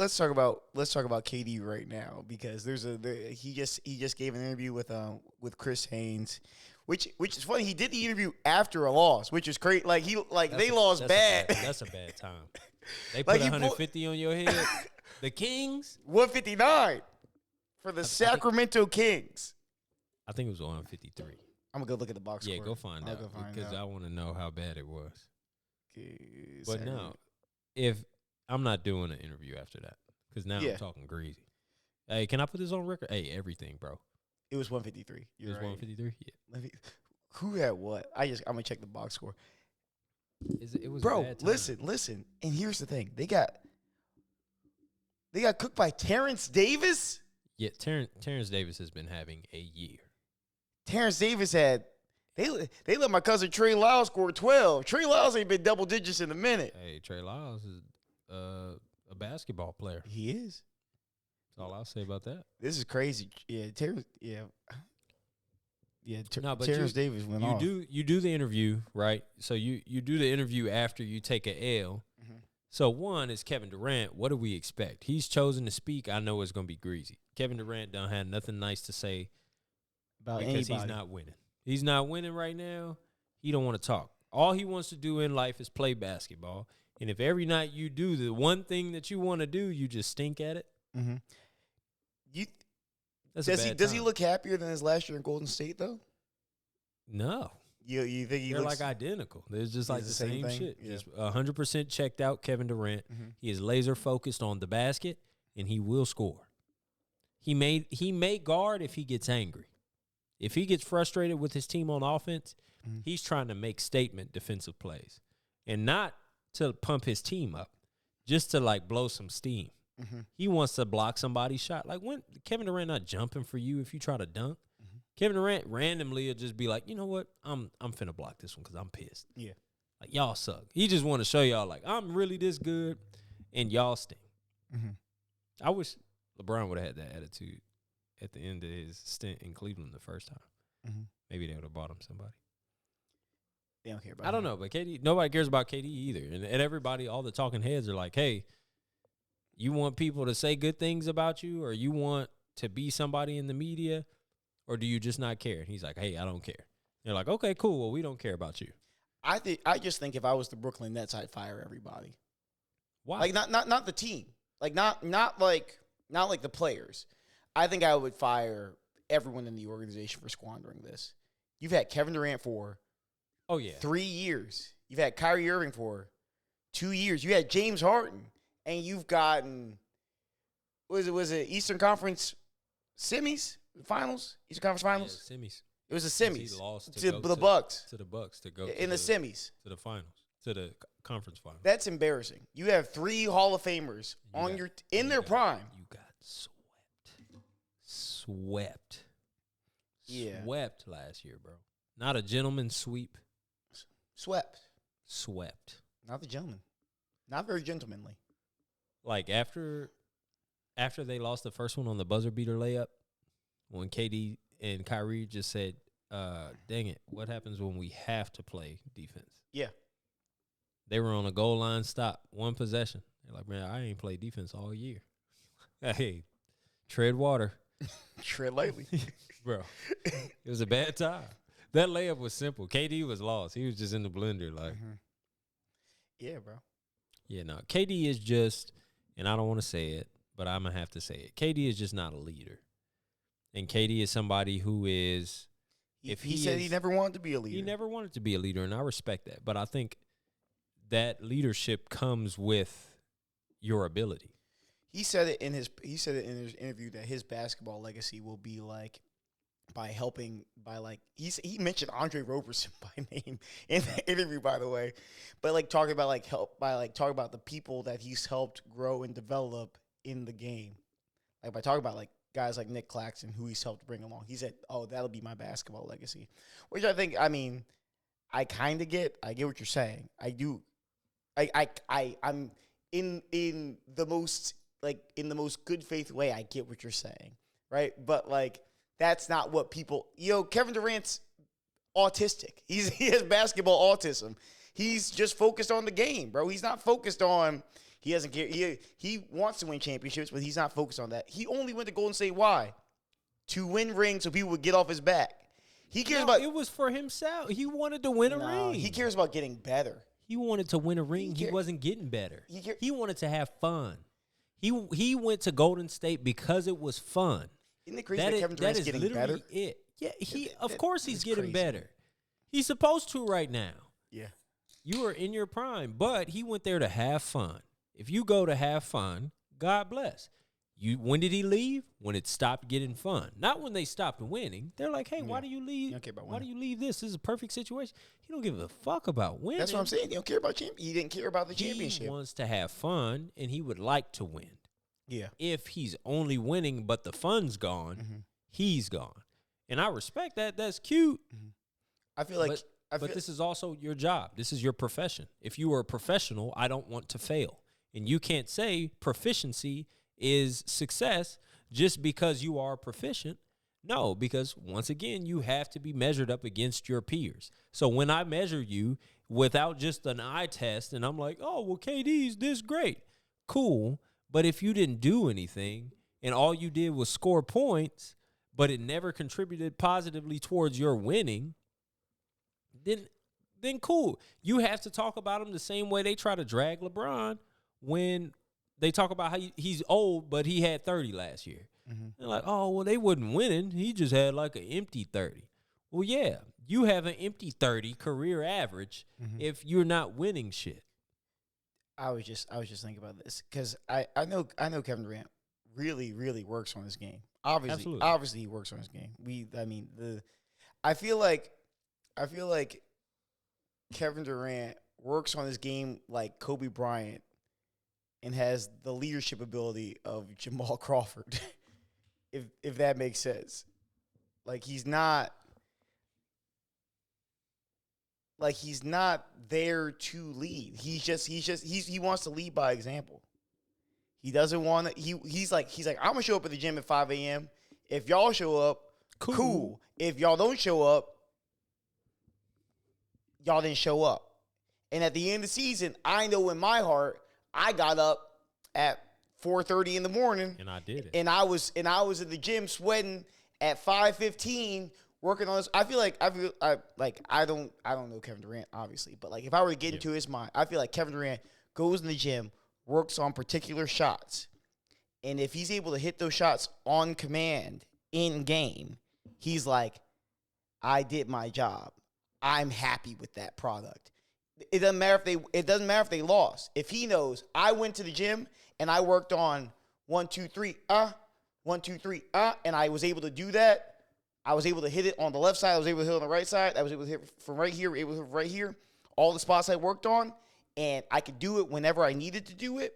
let's talk about KD right now because he just gave an interview with Chris Haynes, which is funny. He did the interview after a loss, which is great. Like they lost bad. That's a bad time. They put 150 on your head. The Kings 159 for the Sacramento Kings. I think it was 153. I'm gonna go look at the box score. Yeah, go find out because I want to know how bad it was. Okay, but no, if I'm not doing an interview after that because now I'm talking greasy. Hey, can I put this on record? Hey, everything, bro. It was 153. It was 153. Yeah. Who had what? I'm gonna check the box score. It was bro. A bad time. Listen. And here's the thing: they got cooked by Terrence Davis. Yeah, Terrence Davis has been having a year. Terrence Davis had they let my cousin Trey Lyles score 12. Trey Lyles ain't been double digits in a minute. Hey, Trey Lyles is a basketball player. He is. That's all I'll say about that. This is crazy. Yeah, Terrence. Yeah. No, but Terrence Davis went off. You do the interview, right? So you do the interview after you take a L. Mm-hmm. So one is Kevin Durant. What do we expect? He's chosen to speak. I know it's going to be greasy. Kevin Durant done had nothing nice to say about because anybody. He's not winning. He's not winning right now. He don't want to talk. All he wants to do in life is play basketball. And if every night you do the one thing that you want to do, you just stink at it. Mm-hmm. Does he look happier than his last year in Golden State though? No. You think they're like identical? They're just like the same shit. Yeah. Just 100% checked out. Kevin Durant. Mm-hmm. He is laser focused on the basket, and he will score. He may guard if he gets angry. If he gets frustrated with his team on offense, he's trying to make statement defensive plays, and not to pump his team up, just to like blow some steam. Mm-hmm. He wants to block somebody's shot. Like when Kevin Durant not jumping for you if you try to dunk. Mm-hmm. Kevin Durant randomly will just be like, you know what? I'm finna block this one because I'm pissed. Yeah. Like y'all suck. He just want to show y'all like I'm really this good and y'all stink. Mm-hmm. I wish LeBron would have had that attitude at the end of his stint in Cleveland the first time. Mm-hmm. Maybe they would have bought him somebody. They don't care about I don't know, but KD, nobody cares about KD either. And everybody, all the talking heads are like, hey, you want people to say good things about you, or you want to be somebody in the media, or do you just not care? And he's like, hey, I don't care. They're like, okay, cool. Well, we don't care about you. I just think if I was the Brooklyn Nets, I'd fire everybody. Why? Like not the team. Like not like the players. I think I would fire everyone in the organization for squandering this. You've had Kevin Durant for 3 years. You've had Kyrie Irving for 2 years. You had James Harden, and you've gotten was it Eastern Conference semis, finals, Eastern Conference finals, semis. It was the semis. He lost to the Bucks. To the Bucks to go in the semis to the finals, to the conference finals. That's embarrassing. You have 3 Hall of Famers in their prime. You got swept. Yeah. Swept last year, bro. Not a gentleman's sweep. Swept. Not the gentleman. Not very gentlemanly. Like after they lost the first one on the buzzer beater layup, when KD and Kyrie just said, dang it, what happens when we have to play defense? Yeah. They were on a goal line stop, one possession. They're like, man, I ain't played defense all year. Hey, tread water. Tread lightly. Bro, it was a bad time. That layup was simple. KD was lost. He was just in the blender. Like, yeah, bro. Yeah, no. KD is just, and I don't want to say it, but I'm going to have to say it. KD is just not a leader. And KD is somebody who is, he said he never wanted to be a leader. He never wanted to be a leader, and I respect that. But I think that leadership comes with your ability. He said it in his interview that his basketball legacy will be like he mentioned Andre Roberson by name in the interview, by the way, but talking about talking about the people that he's helped grow and develop in the game, like by talking about guys like Nick Claxton who he's helped bring along. He said, "Oh, that'll be my basketball legacy," which I think. I mean, I kind of get. I get what you're saying. I do. I'm in the most good faith way. I get what you're saying, right? But that's not what people. Kevin Durant's autistic. He has basketball autism. He's just focused on the game, bro. He's not focused on He doesn't care. He wants to win championships, but he's not focused on that. He only went to Golden State. Why? To win rings so people would get off his back. He cares about. It was for himself. He wanted to win a ring. He cares about getting better. He wanted to win a ring. He wasn't getting better. He wanted to have fun. He went to Golden State because it was fun. Isn't it crazy that Kevin Durant's getting better? It. Yeah, of course he's getting better. He's supposed to right now. Yeah. You are in your prime, but he went there to have fun. If you go to have fun, God bless. When did he leave? When it stopped getting fun. Not when they stopped winning. They're like, hey, why do you leave? Why do you leave this? This is a perfect situation. He don't give a fuck about winning. That's what I'm saying. He don't care about He didn't care about the championship. He wants to have fun, and he would like to win. Yeah. If he's only winning, but the fun's gone, he's gone. And I respect that. That's cute. I feel like... But this is also your job. This is your profession. If you are a professional, I don't want to fail. And you can't say proficiency is success just because you are proficient. No, because once again, you have to be measured up against your peers. So when I measure you without just an eye test and I'm like, oh, well, KD's this great. Cool. But if you didn't do anything and all you did was score points, but it never contributed positively towards your winning, then cool. You have to talk about him the same way they try to drag LeBron when they talk about how he's old, but he had 30 last year. They're like, oh, well, they wasn't winning. He just had like an empty 30. Well, yeah, you have an empty 30 career average if you're not winning shit. I was just thinking about this because I know Kevin Durant really, really works on his game. Obviously he works on his game. I feel like Kevin Durant works on his game like Kobe Bryant and has the leadership ability of Jamal Crawford, if that makes sense. Like he's not there to lead. He wants to lead by example. He doesn't want to. He's like I'm gonna show up at the gym at 5 a.m. If y'all show up, cool. If y'all don't show up, y'all didn't show up. And at the end of the season, I know in my heart, I got up at 4:30 in the morning, and I did it. And I was in the gym sweating at 5:15, working on this. I don't know Kevin Durant obviously, but like if I were to get into his mind, I feel like Kevin Durant goes in the gym, works on particular shots, and if he's able to hit those shots on command in game, he's like, I did my job. I'm happy with that product. It doesn't matter if they lost. If he knows I went to the gym and I worked on 1, 2, 3, 1, 2, 3, and I was able to do that. I was able to hit it on the left side. I was able to hit it on the right side. I was able to hit from right here, able to hit right here. All the spots I worked on, and I could do it whenever I needed to do it.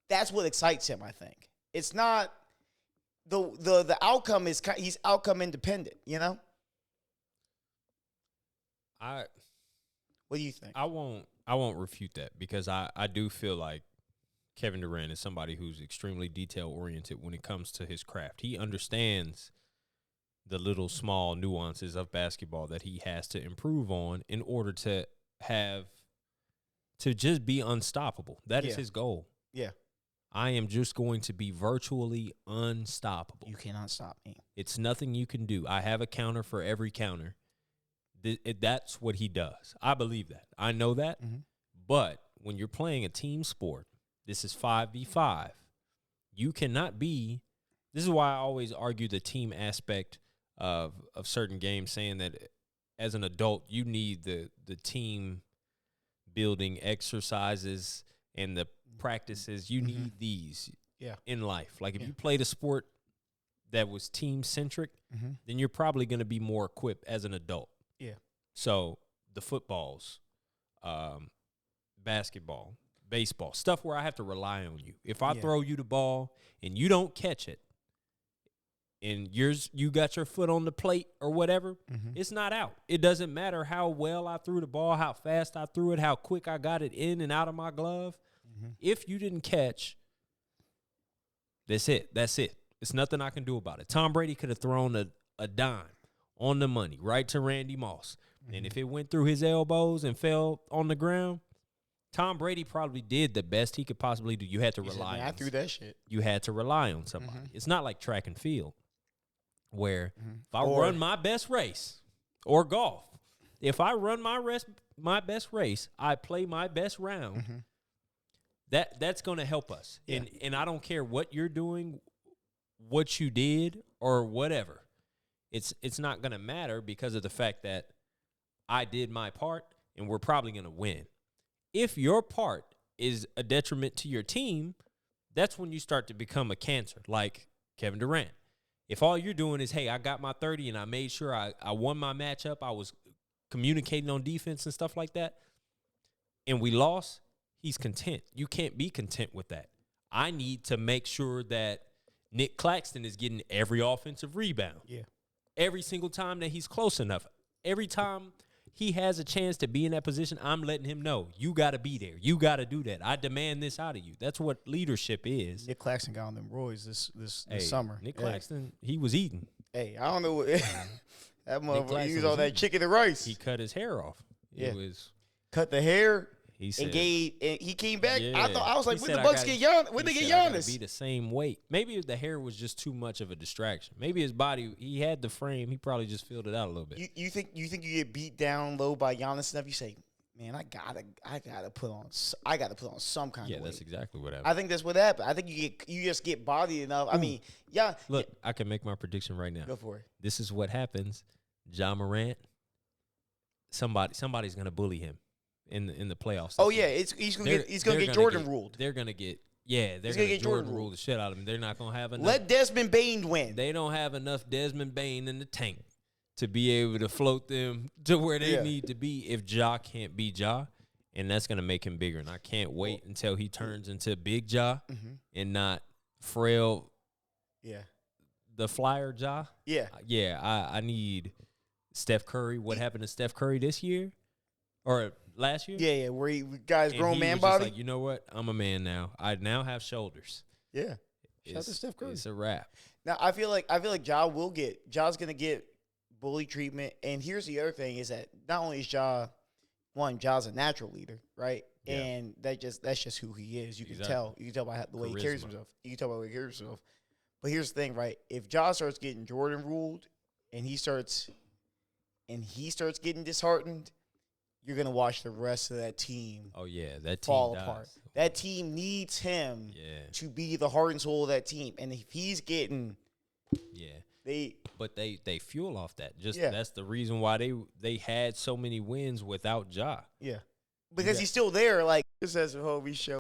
That's what excites him, I think. It's not the outcome is he's outcome independent, you know? What do you think? I won't refute that because I do feel like Kevin Durant is somebody who's extremely detail oriented when it comes to his craft. He understands the little small nuances of basketball that he has to improve on in order to just be unstoppable. That is his goal. Yeah. I am just going to be virtually unstoppable. You cannot stop me. It's nothing you can do. I have a counter for every counter. That's what he does. I believe that. I know that. But when you're playing a team sport, this is 5v5. You cannot be. This is why I always argue the team aspect of certain games, saying that as an adult, you need the team building exercises and the practices. You need these in life. Like if you played a sport that was team centric, then you're probably going to be more equipped as an adult. Yeah. So the footballs, basketball, baseball, stuff where I have to rely on you. If I throw you the ball and you don't catch it, and you got your foot on the plate or whatever, it's not out. It doesn't matter how well I threw the ball, how fast I threw it, how quick I got it in and out of my glove. If you didn't catch, that's it. That's it. It's nothing I can do about it. Tom Brady could have thrown a dime on the money right to Randy Moss. And if it went through his elbows and fell on the ground, Tom Brady probably did the best he could possibly do. You had to rely on. I threw that shit. You had to rely on somebody. It's not like track and field where if I run my best race or golf, if I run my best race, I play my best round. That's going to help us. Yeah. And I don't care what you're doing, what you did, or whatever. It's not going to matter because of the fact that I did my part and we're probably going to win. If your part is a detriment to your team, that's when you start to become a cancer, like Kevin Durant. If all you're doing is, hey, I got my 30 and I made sure I won my matchup, I was communicating on defense and stuff like that, and we lost, he's content. You can't be content with that. I need to make sure that Nick Claxton is getting every offensive rebound. Yeah. Every single time that he's close enough. Every time he has a chance to be in that position, I'm letting him know, you got to be there. You got to do that. I demand this out of you. That's what leadership is. Nick Claxton got on them roids this summer. Nick Claxton, he was eating. Hey, I don't know what that motherfucker used all that chicken and rice. He cut his hair off. Yeah. It was cut the hair. He said, and he came back. Yeah. I was like, when the Bucks get Giannis? When they get Giannis? Be the same weight. Maybe the hair was just too much of a distraction. Maybe his body, he had the frame. He probably just filled it out a little bit. You think you get beat down low by Giannis enough? You say, man, I gotta put on some kind of weight. Yeah, that's exactly what happened. I think that's what happened. I think you just get bodied enough. I mean, yeah. Look, I can make my prediction right now. Go for it. This is what happens. Ja Morant, somebody's gonna bully him in the playoffs. Oh yeah, he's gonna get Jordan ruled. They're gonna get they're gonna get Jordan rule the shit out of him. They're not gonna have enough. Let Desmond Bane win. They don't have enough Desmond Bane in the tank to be able to float them to where they need to be if Ja can't be Ja, and that's gonna make him bigger. And I can't wait until he turns into Big Ja and not frail. Yeah. The flyer Ja. Yeah. I need Steph Curry. What happened to Steph Curry this year or last year? Yeah, where he guy's grown man was body. Just like, you know what? I'm a man now. I now have shoulders. Yeah. Shout out to Steph Curry. It's a wrap. Now I feel like Ja's gonna get bully treatment. And here's the other thing is that not only is Ja's a natural leader, right? Yeah. And that's just who he is. You can tell by the way he carries himself. You can tell by the way he carries himself. But here's the thing, right? If Ja starts getting Jordan ruled and he starts getting disheartened, you're gonna watch the rest of that team. Oh yeah, that team fall apart. That team needs him to be the heart and soul of that team. And if he's getting, they fuel off that. That's the reason why they had so many wins without Ja. Yeah, because he's still there. Like this as a Hobie show.